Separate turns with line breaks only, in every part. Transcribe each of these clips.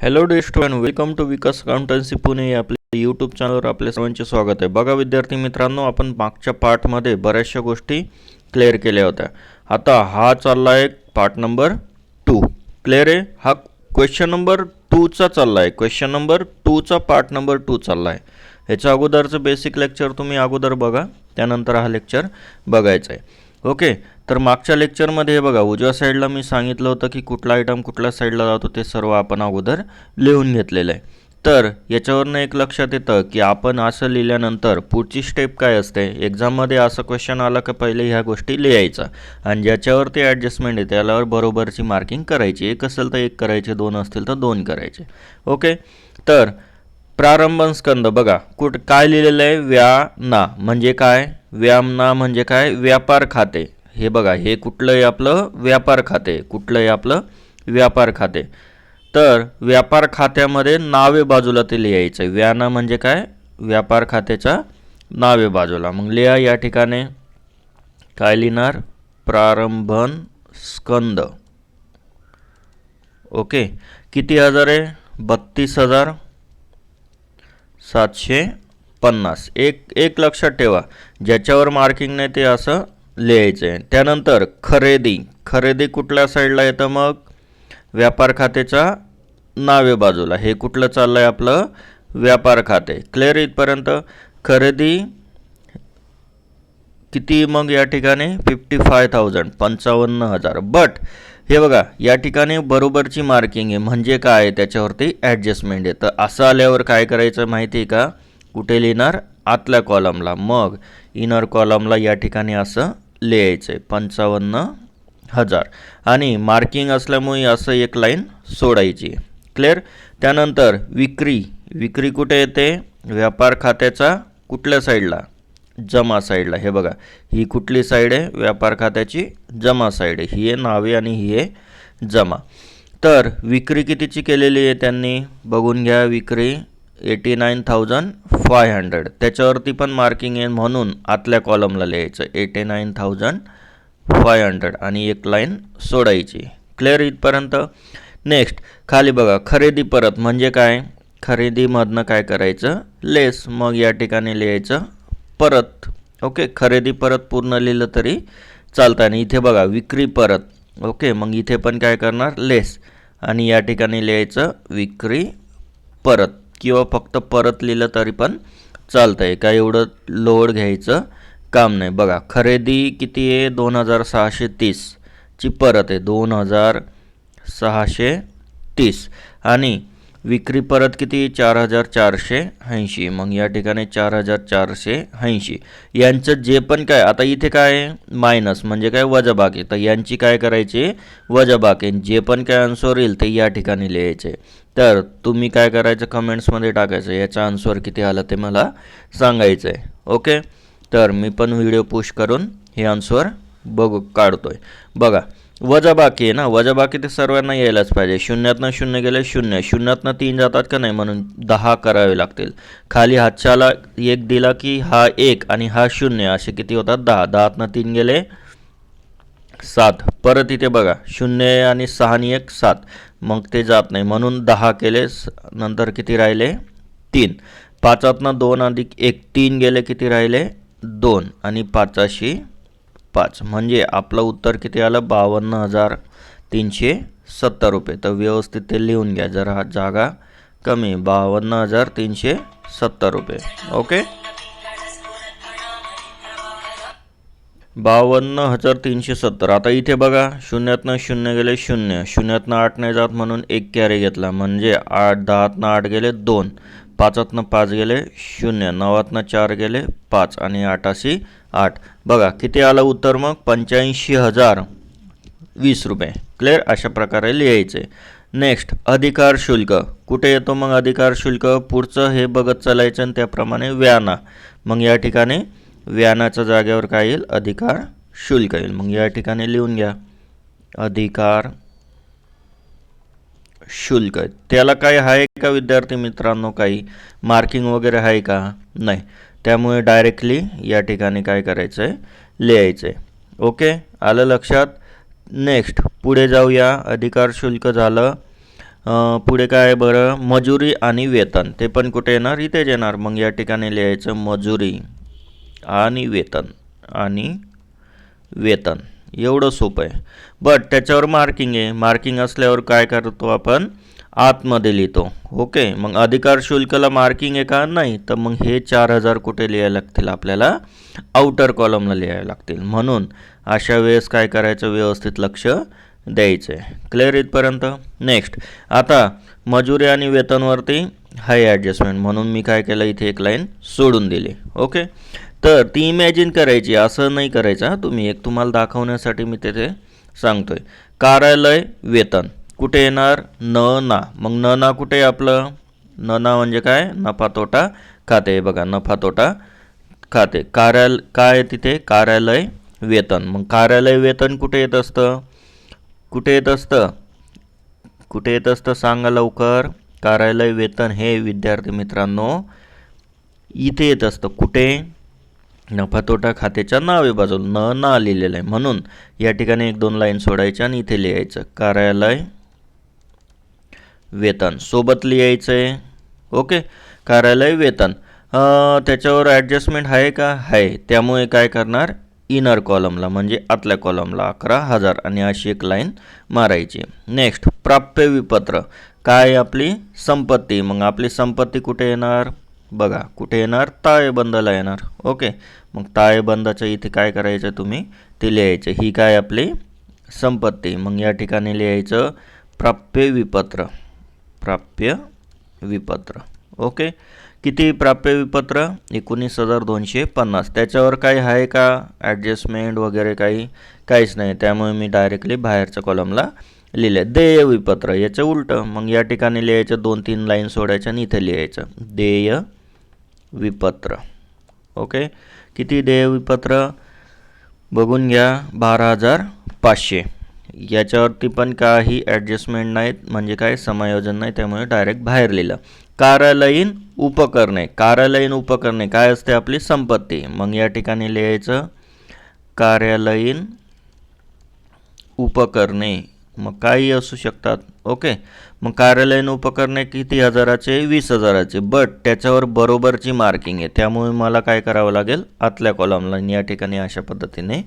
Hello dear student, welcome to Vikas accountancy Pune या आपल्या YouTube चॅनलवर आपल्या सर्वांचे स्वागत आहे. बघा विद्यार्थी मित्रांनो, आपण मागच्या पार्टमध्ये बऱ्याचशा गोष्टी क्लिअर केल्या होत्या. आता हा चालला आहे पार्ट नंबर 2. क्लिअर आहे? हा क्वेश्चन नंबर 2चा चालला आहे. क्वेश्चन नंबर 2चा पार्ट नंबर 2 चालला आहे. ह्याच्या अगोदरचं बेसिक लेक्चर तुम्ही अगोदर बघा, त्यानंतर हा लेक्चर बघायचा आहे. ओके, तर मागच्या लेक्चरमध्ये हे बघा, उजव्या साईडला मी सांगितलं होतं की कुठला आयटम कुठल्या साईडला जातो ते सर्व आपण अगोदर लिहून घेतलेलं आहे. तर याच्यावरनं एक लक्षात येतं की आपण असं लिहिल्यानंतर पुढची स्टेप काय असते. एक्झाममध्ये असं क्वेश्चन आला की पहिले ह्या गोष्टी लिहायचा आणि ज्याच्यावरती ॲडजस्टमेंट आहे त्याच्यावर बरोबरची मार्किंग करायची. एक असेल तर एक करायचे, दोन असतील तर दोन करायचे. ओके, तर प्रारंभन स्कंद बघा, काय लिहिलेलं आहे. व्याना म्हणजे काय? व्यामना म्हणजे काय? व्यापार खाते. हे बघा, हे कुठलं आहे आपलं? व्यापार खाते. कुठलं आहे आपलं? व्यापार खाते. तर व्यापार खात्यामध्ये नावे बाजूला ते लिहायचं आहे. व्याना म्हणजे काय? व्यापार खात्याच्या नावे बाजूला. मग लिहा या ठिकाणी काय लिहिणार? प्रारंभन स्कंद. ओके, किती हजार आहे? 32,750. एक लक्षात ठेवा, ज्याच्यावर मार्किंग नाही ते असं लिहायचं आहे. त्यानंतर खरेदी. खरेदी कुठल्या साईडला येतं मग? व्यापार खात्याच्या नावे बाजूला. हे कुठलं चाललं आहे आपलं? व्यापार खाते. क्लिअर इथपर्यंत? खरेदी किती मग या ठिकाणी? 55,000, 55,000. बट हे बघा, या ठिकाणी बरोबरची मार्किंग आहे म्हणजे काय? त्याच्यावरती ॲडजस्टमेंट आहे. तर असं आल्यावर काय करायचं माहिती आहे का? कुठे लिहिणार? आतल्या कॉलमला. मग इनर कॉलमला या ठिकाणी असं लिहायचं आहे 55,000 आणि मार्किंग असल्यामुळे असं एक लाईन सोडायची. क्लिअर? त्यानंतर विक्री. विक्री कुठे येते? व्यापार खात्याचा कुठल्या साईडला? जमा साईडला. हे बघा, ही कुठली साईड आहे? व्यापार खात्याची जमा साईड आहे. ही आहे नावे आणि ही आहे जमा. तर विक्री कितीची केलेली आहे त्यांनी? बघून घ्या. विक्री 89,500. त्याच्यावरती पण मार्किंग आहे म्हणून आतल्या कॉलमला लिहायचं 89,500 आणि एक लाईन सोडायची. क्लिअर इथपर्यंत? नेक्स्ट खाली बघा, खरेदी परत म्हणजे काय? खरेदीमधनं काय करायचं? लेस. मग या ठिकाणी लिहायचं परत. ओके, खरेदी परत पूर्ण लिहिलं तरी चालतं. आणि इथे बघा, विक्री परत. ओके, मग इथे पण काय करणार? लेस आणि या ठिकाणी लिहायचं विक्री परत किंवा फक्त परत लिहिलं तरी पण चालतं आहे. काय एवढं लोड घ्यायचं काम नाही. बघा, खरेदी किती आहे? 2,630 ची परत आहे 2,630 आणि विक्री परत किती? 4,480. मग या ठिकाणी 4,480. यांचं जे पण काय, आता इथे काय आहे? मायनस म्हणजे काय? वजाबाकी. तर यांची काय करायची? वजाबाकी. जे पण काय आन्सर येईल ते या ठिकाणी लिहायचे. तर तुम्ही काय करायचं? कमेंट्समध्ये टाकायचं याचा आन्सर किती आला ते मला सांगायचं आहे. ओके, तर मी पण व्हिडिओ पुश करून हे आन्सर काढतोय. बघा, वजाबाकी आहे ना, वजाबाकी ते सर्वांना यायलाच पाहिजे. शून्यातनं शून्य गेले शून्य, शून्यातनं 3 जातात का नाही, म्हणून 10 करावे लागतील. खाली हातच्याला 1 दिला की हा 1 आणि हा 0 असे किती होतात? 10. 10तनं 3 गेले 7. परत इथे बघा, 0 आणि 6 आणि 1 7, मग ते जात नाही म्हणून 10 केले. नंतर किती राहिले? 3. 5तनं 2 अधिक 1 3 गेले, किती राहिले? 2 आणि 5शी 5. म्हणजे आपलं उत्तर किती आलं? 52,370 रुपये. तर व्यवस्थित ते लिहून घ्या, जरा हा जागा कमी. 52,370 रुपये. ओके, 52,370. आता इथे बघा, शून्यातनं 0 गेले 0, शून्यातनं 8 नाही जात म्हणून 1 कॅरी घेतला म्हणजे 8. 10तनं 8 गेले 2, 5तनं 5 गेले 0, 9तनं 4 गेले 5 आणि 8शी 8. बघा किती आलं उत्तर मग? 85,020 रुपये. क्लिअर? अशा प्रकारे लिहायचे. नेक्स्ट, अधिकार शुल्क. कुठे येतो मग अधिकार शुल्क? पुढचं हे बघत चालायचं आणि त्याप्रमाणे व्याना. मग या ठिकाणी व्यानाच्या जागेवर काय येईल? अधिकार शुल्क येईल. मग या ठिकाणी लिहून घ्या अधिकार शुल्क. त्याला काय आहे का विद्यार्थी मित्रांनो? काही मार्किंग वगैरे आहे का? नाही. त्यामुळे डायरेक्टली या ठिकाणी काय करायचं आहे? लिहायचं आहे. ओके, आलं लक्षात? नेक्स्ट पुढे जाऊया. अधिकार शुल्क झालं. पुढे काय आहे बरं, मजुरी आणि वेतन, ते पण कुठे येणार, इथेच येणार. मग या ठिकाणी लिहायचं मजुरी आणि वेतन, एवढं सोपं आहे. बट त्याच्यावर मार्किंग आहे. मार्किंग असल्यावर काय करतो आपण, आतमध्ये लिहितो. ओके, मग अधिकार शुल्कला मार्किंग आहे का, नाही. तर मग हे 4,000 कुठे लिहायला लागतील आपल्याला, आउटर कॉलमला लिहायला लागतील. म्हणून अशा वेळेस काय करायचं, व्यवस्थित लक्ष द्यायचं आहे. क्लिअर इथपर्यंत. नेक्स्ट, आता मजुरी आणि वेतनवरती हाय ॲडजस्टमेंट, म्हणून मी काय केलं, इथे एक लाईन सोडून दिली. ओके, तर ती इमॅजिन करायची, असं नाही करायचं. तुम्ही एक तुम्हाला दाखवण्यासाठी मी तिथे सांगतोय. कार्यालय वेतन कुठे येणार, ना. मग ना कुठे आहे आपलं, ना म्हणजे काय, नफा तोटा खाते. बघा, नफा तोटा खाते. काय तिथे, कार्यालय वेतन. मग कार्यालय वेतन कुठे येत असतं, कुठे येत असतं सांगा लवकर. कार्यालय वेतन हे विद्यार्थी मित्रांनो इथे येत असतं. कुठे, नफा तोटा खात्याच्या नावे बाजूला ना लिहिलेलं आहे. म्हणून या ठिकाणी 1-2 लाईन सोडायच्या आणि इथे लिहायचं कार्यालय वेतन, सोबत लिहायचं आहे. ओके, कार्यालय वेतन. त्याच्यावर ॲडजस्टमेंट आहे का, आहे. त्यामुळे काय करणार, इनर कॉलमला म्हणजे आतल्या कॉलमला 11,000 आणि अशी एक लाईन मारायची. नेक्स्ट, प्राप्य विपत्र, काय आपली संपत्ती. मग आपली संपत्ती कुठे येणार, बघा कुठे येणार, ताळेबंदाला येणार. ओके, मग ताळेबंदाचं इथे काय करायचं, तुम्ही ते लिहायचं. ही काय आपली संपत्ती. मग या ठिकाणी लिहायचं प्राप्य विपत्र, प्राप्य विपत्र. ओके, किती प्राप्य विपत्र, 19,250. त्याच्यावर काही आहे का ॲडजस्टमेंट वगैरे, काहीच नाही. त्यामुळे मी डायरेक्टली बाहेरच्या कॉलमला लिहिलं. देय विपत्र, याचं उलटं. मग या ठिकाणी लिहायचं, 2-3 लाईन सोडायच्या आणि इथे लिहायचं देय विपत्र. ओके, किती देय विपत्र बघून घ्या, 12,500. याच्यावरती पण काही ॲडजस्टमेंट नाहीत, म्हणजे काय समायोजन नाही, त्यामुळे डायरेक्ट बाहेर लिहिलं. कार्यालयीन उपकरणे, कार्यालयीन उपकरणे काय असते, आपली संपत्ती. मग या ठिकाणी लिहायचं कार्यालयीन उपकरणे, मग काही असू शकतात. ओके, मग कार्यालयीन उपकरणे किती हजाराचे, 20,000चे. बट त्याच्यावर बरोबरची मार्किंग आहे, त्यामुळे मला काय करावं लागेल, आतल्या कॉलमला या ठिकाणी अशा पद्धतीने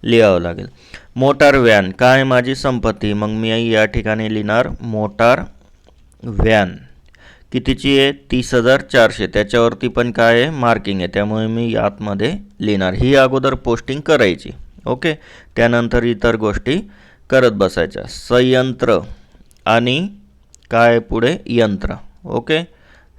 लिहावं लागेल. मोटार व्हॅन काय माझी संपत्ती, मग मी या ठिकाणी लिहिणार मोटार व्हॅन, कितीची आहे, 30,400. त्याच्यावरती पण काय आहे, मार्किंग आहे, त्यामुळे मी आतमध्ये लिहिणार. ही अगोदर पोस्टिंग करायची. ओके, त्यानंतर इतर गोष्टी करत बसायच्या. संयंत्र आणि काय पुढे यंत्र. ओके,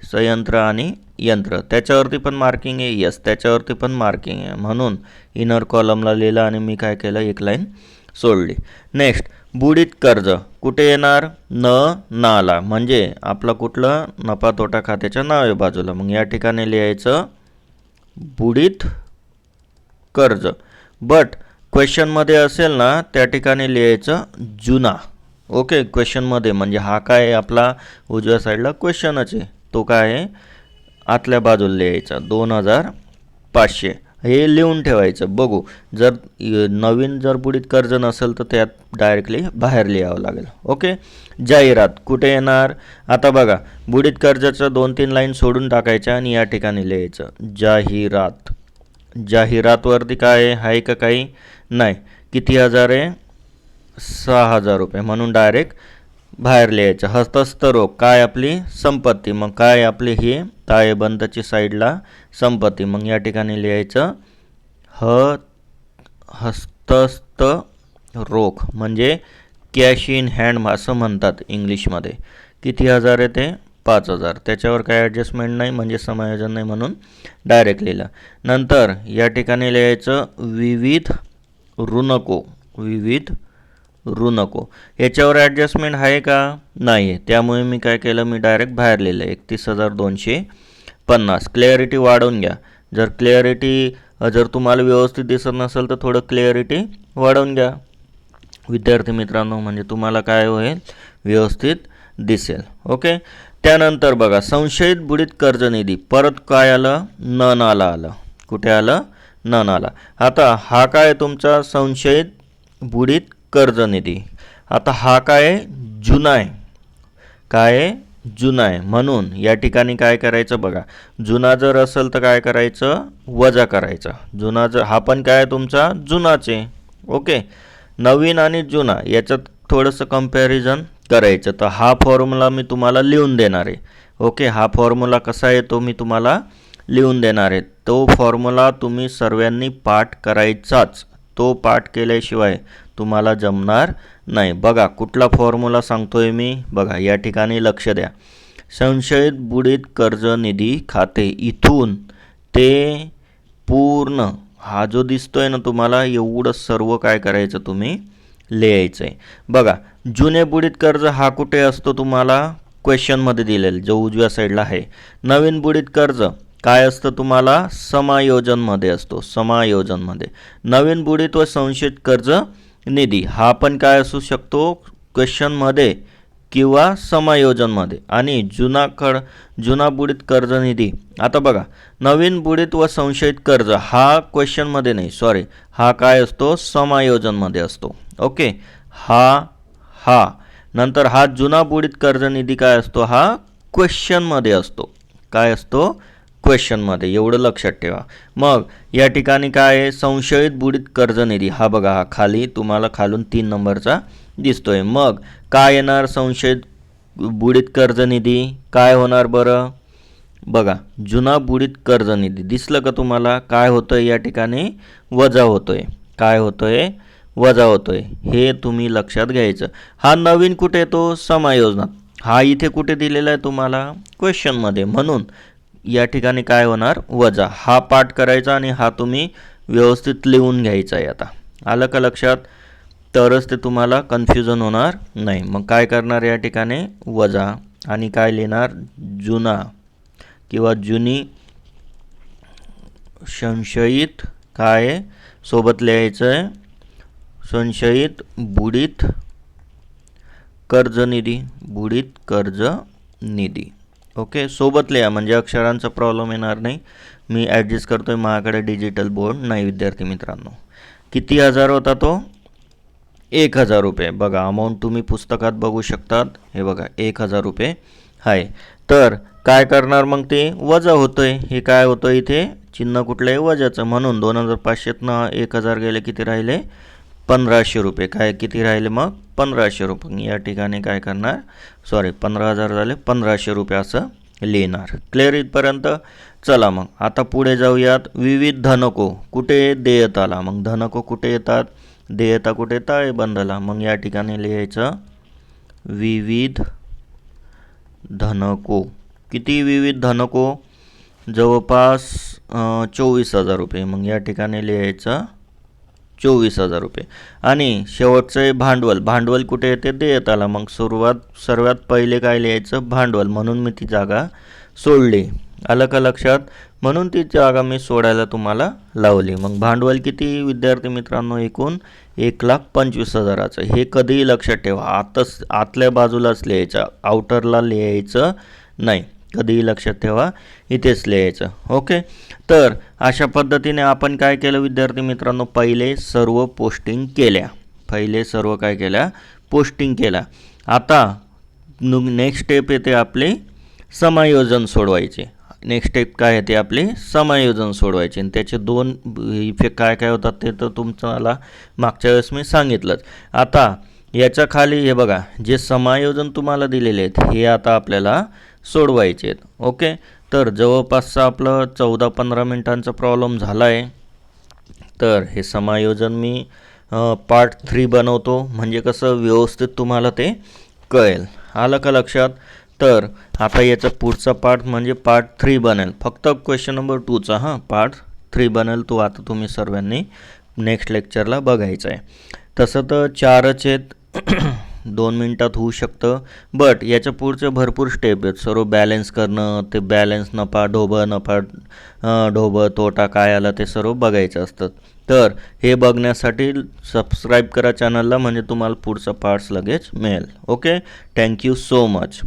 संयंत्र आणि यंत्र, त्याच्यावरती पण मार्किंग आहे. यस, त्याच्यावरती पण मार्किंग आहे. म्हणून इनर कॉलमला लिहिलं आणि मी काय केलं, एक लाईन सोडली. नेक्स्ट, बुडीत कर्ज कुठे येणार, नाला, म्हणजे आपलं कुठलं, नफा तोटा खात्याच्या नावे बाजूला. मग या ठिकाणी लिहायचं बुडीत कर्ज. बट क्वेश्चनमध्ये असेल ना, त्या ठिकाणी लिहायचं जुना. ओके, क्वेश्चनमध्ये म्हणजे हा काय आपला उजव्या साईडला क्वेश्चनच आहे, तो काय आहे आतल्या बाजूला लिहायचा 2,500. हे लिहून ठेवायचं. बघू, जर नवीन जर बुडीत कर्ज नसेल तर त्यात डायरेक्टली बाहेर लिहावं लागेल. ओके, जाहिरात कुठे येणार, आता बघा बुडीत कर्जाचं 2-3 लाईन सोडून टाकायच्या आणि या ठिकाणी लिहायचं जाहिरात. जाहिरातवरती काय आहे का, काही नाही. किती हजार आहे, 6,000 रुपये, म्हणून डायरेक्ट बाहेर लिहायचं. हस्तस्थ रोग काय आपली संपत्ती, मग काय आपली ही ताळेबंदाची साईडला संपत्ती. मग या ठिकाणी लिहायचं हस्तस्थ रोग, म्हणजे कॅश इन हँड असं म्हणतात इंग्लिशमध्ये. किती हजार आहे ते, 5,000. त्याच्यावर काय ॲडजस्टमेंट नाही, म्हणजे समायोजन नाही, म्हणून डायरेक्ट लिहिलं. नंतर या ठिकाणी लिहायचं विविध ऋणको, विविध ऋणको. याच्यावर ॲडजस्टमेंट आहे का, नाही आहे, त्यामुळे मी काय केलं, मी डायरेक्ट बाहेर लिहिलं 31,250. क्लिअरिटी वाढवून घ्या. जर तुम्हाला व्यवस्थित दिसत नसेल तर थोडं क्लिअरिटी वाढवून घ्या विद्यार्थी मित्रांनो, म्हणजे तुम्हाला काय होईल, व्यवस्थित दिसेल. ओके, त्यानंतर बघा संशयित बुडीत कर्ज निधी, परत काय आलं, नाला आलं. कुठे आलं, नाला. आता हा काय तुमचा संशयित बुडीत कर्ज निधी. आता हा काय जुना आहे, काय आहे, जुना आहे. म्हणून या ठिकाणी काय करायचं बघा, जुना जर असेल तर काय करायचं, वजा करायचा. जुना जर हा पण काय तुमचा जुनाच आहे. ओके, नवीन आणि जुना याच्यात थोडंसं कंपॅरिझन करायचं. तर हा फॉर्म्युला मी तुम्हाला लिहून देणार आहे. ओके, हा फॉर्म्युला कसा आहे तो मी तुम्हाला लिहून देणार आहे. तो फॉर्म्युला तुम्ही सर्वांनी पाठ करायचाच. तो पाठ केल्याशिवाय तुम्हाला जमणार नाही. बघा कुठला फॉर्म्युला सांगतोय मी, बघा या ठिकाणी लक्ष द्या. संशयित बुडीत कर्ज निधी खाते इथून ते पूर्ण हा जो दिसतोय ना तुम्हाला, एवढं सर्व काय करायचं तुम्ही लिहायचं आहे. बघा जुने बुडीत कर्ज हा कुठे असतो तुम्हाला क्वेश्चनमध्ये दिलेला, जो उजव्या साईडला आहे. नवीन बुडीत कर्ज काय असतं तुम्हाला समायोजनमध्ये असतो, समायोजनमध्ये. नवीन बुडीत व संशयित कर्ज निधी हा पण काय असू शकतो क्वेश्चनमध्ये किंवा समायोजनमध्ये. आणि जुना बुडीत कर्ज निधी, आता बघा नवीन बुडीत व संशयित कर्ज हा क्वेश्चनमध्ये नाही, सॉरी, हा काय असतो समायोजनमध्ये असतो. ओके, हा नंतर हा जुना बुडीत कर्ज निधी काय असतो, हा क्वेश्चनमध्ये असतो. काय असतो, क्वेश्चनमध्ये. एवढं लक्षात ठेवा. मग या ठिकाणी काय आहे, संशयित बुडीत कर्ज निधी हा बघा, हा खाली तुम्हाला खालून 3 नंबरचा दिसतोय. मग काय येणार, संशयित बुडीत कर्ज निधी काय होणार बरं, बघा जुना बुडीत कर्ज निधी दिसलं का तुम्हाला, काय होतंय या ठिकाणी वजा होतोय. काय होतोय, वजा होतोय. हे तुम्ही लक्षात घ्यायचं. हा नवीन कुठे येतो, समायोजनात. हा इथे कुठे दिलेला आहे तुम्हाला क्वेश्चनमध्ये. म्हणून या ठिकाणी काय होणार, वजा. हा पाठ करायचा आणि हा तुम्ही व्यवस्थित लिहून घ्यायचा आहे. आता आलं का लक्षात, तरच ते तुम्हाला कन्फ्युजन होणार नाही. मग काय करणार या ठिकाणी वजा आणि काय लिहिणार, जुना किंवा जुनी संशयित काय सोबत लिहायचं आहे, संशयित बुडीत कर्ज निधी, बुडीत कर्ज निधी. ओके, सोबत लिहा म्हणजे अक्षरांचा प्रॉब्लेम येणार नाही. मी ॲडजस्ट करतो आहे, माझ्याकडे डिजिटल बोर्ड नाही विद्यार्थी मित्रांनो. किती हजार होता तो, 1000 रुपये. बघा अमाऊंट तुम्ही पुस्तकात बघू शकतात. हे बघा 1000 रुपये आहे. तर काय करणार मग ते वजा होतोय. हे काय होतं इथे चिन्ह कुठलं आहे, वजाचं. म्हणून 2500तनं 1000 गेले, किती राहिले 1500 रुपये. काय किती राहिले मग 1500 रुपये. या ठिकाणी काय करणार, सॉरी 15000 झाले, 1500 रुपये असं लिहिणार. क्लिअर इथपर्यंत. चला मग आता पुढे जाऊयात. विविध धनको कुठे, देयताला. मग धनको कुठे येतात, देयता कुठे, ताळेबंदाला. मग या ठिकाणी लिहायचं विविध धनको. किती विविध धनको, जवळपास 24,000 रुपये. मग या ठिकाणी लिहायचं 24,000 रुपये. आणि शेवटचे भांडवल, भांडवल कुठे येते, देयताला. मग सर्वात पहिले काय लिहायचं, भांडवल. म्हणून मी ती जागा सोडली. आलं का लक्षात, म्हणून ती जागा मी सोडायला तुम्हाला लावली. मग भांडवल किती विद्यार्थी मित्रांनो, एकूण 1,25,000. हे कधीही लक्षात ठेवा, आतल्या बाजूलाच लिहायचं, आउटरला लिहायचं नाही. कधीही लक्षात ठेवा, इथेच लिहायचं. ओके, तर अशा पद्धतीने आपण काय केलं विद्यार्थी मित्रांनो, पहिले सर्व पोस्टिंग केल्या. पोस्टिंग केल्या. आता नेक्स्ट स्टेप येते आपले समायोजन सोडवायचे. नेक्स्ट स्टेप काय येते आपले समायोजन सोडवायचे. आणि त्याचे 2 इफेक्ट काय काय होतात ते तर तुम्हाला मागच्या वेळेस मी सांगितलंच. आता याच्या खाली हे बघा, जे समायोजन तुम्हाला दिलेले आहेत हे आता आपल्याला सोडवायचे आहेत. ओके, तर जवळपासचं आपलं 14-15 मिनिटांचा प्रॉब्लेम झाला आहे. तर हे समायोजन मी पार्ट 3 बनवतो, म्हणजे कसं व्यवस्थित तुम्हाला ते कळेल. आलं का लक्षात. तर आता याचा पुढचा पार्ट म्हणजे पार्ट 3 बनेल, फक्त क्वेश्चन नंबर 2चा. हां, पार्ट 3 बनेल, तो आता तुम्ही सर्वांनी नेक्स्ट लेक्चरला बघायचं आहे. तसं तर 4च आहेत, 2 मिनटात होऊ शकतं. बट याच्या पुढचे भरपूर स्टेप आहेत. सर्व बॅलन्स करणं, ते बॅलन्स नफा ढोबं तोटा काय आला ते सर्व बघायचं असतं. तर हे बघण्यासाठी सबस्क्राईब करा चॅनलला, म्हणजे तुम्हाला पुढचा पार्ट्स लगेच मिळेल. Okay, thank you so much.